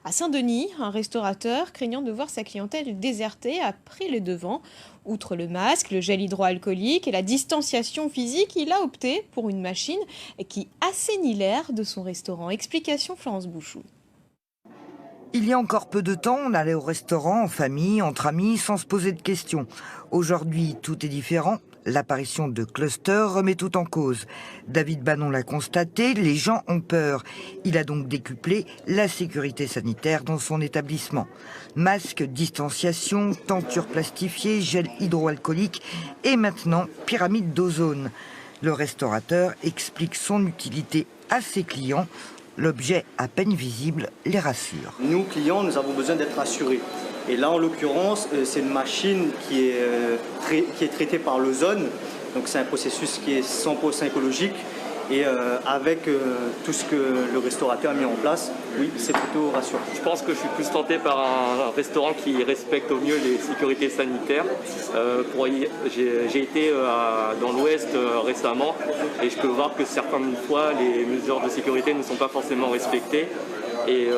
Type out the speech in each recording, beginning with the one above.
À Saint-Denis, un restaurateur, craignant de voir sa clientèle désertée, a pris les devants. Outre le masque, le gel hydroalcoolique et la distanciation physique, il a opté pour une machine qui assainit l'air de son restaurant. Explication Florence Bouchou. Il y a encore peu de temps, on allait au restaurant, en famille, entre amis, sans se poser de questions. Aujourd'hui, tout est différent. L'apparition de clusters remet tout en cause. David Bannon l'a constaté, les gens ont peur. Il a donc décuplé la sécurité sanitaire dans son établissement. Masque, distanciation, tentures plastifiées, gel hydroalcoolique et maintenant pyramide d'ozone. Le restaurateur explique son utilité à ses clients. L'objet à peine visible les rassure. Nous, clients, nous avons besoin d'être rassurés. Et là, en l'occurrence, c'est une machine qui est traitée par l'ozone. Donc c'est un processus qui est 100% écologique. Et avec tout ce que le restaurateur a mis en place, oui, c'est plutôt rassurant. Je pense que je suis plus tenté par un restaurant qui respecte au mieux les sécurités sanitaires. J'ai été dans l'Ouest récemment et je peux voir que certaines fois, les mesures de sécurité ne sont pas forcément respectées. Et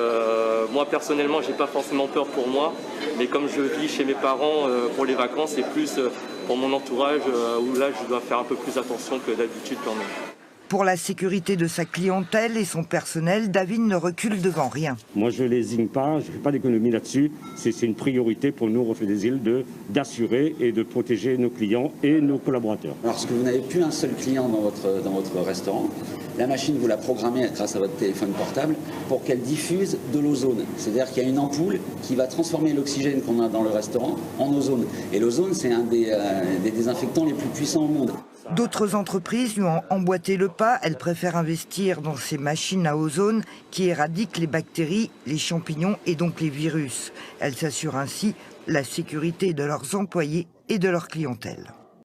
moi, personnellement, j'ai pas forcément peur pour moi. Mais comme je vis chez mes parents pour les vacances, c'est plus pour mon entourage où là, je dois faire un peu plus attention que d'habitude quand même. Pour la sécurité de sa clientèle et son personnel, David ne recule devant rien. Moi, je ne lésigne pas, je ne fais pas d'économie là-dessus. C'est une priorité pour nous, Reflet des Îles, d'assurer et de protéger nos clients et nos collaborateurs. Lorsque vous n'avez plus un seul client dans votre restaurant, la machine, vous la programmez grâce à votre téléphone portable pour qu'elle diffuse de l'ozone. C'est-à-dire qu'il y a une ampoule qui va transformer l'oxygène qu'on a dans le restaurant en ozone. Et l'ozone, c'est un des désinfectants les plus puissants au monde. D'autres entreprises lui ont emboîté le pas. Elles préfèrent investir dans ces machines à ozone qui éradiquent les bactéries, les champignons et donc les virus. Elles s'assurent ainsi la sécurité de leurs employés et de leur clientèle.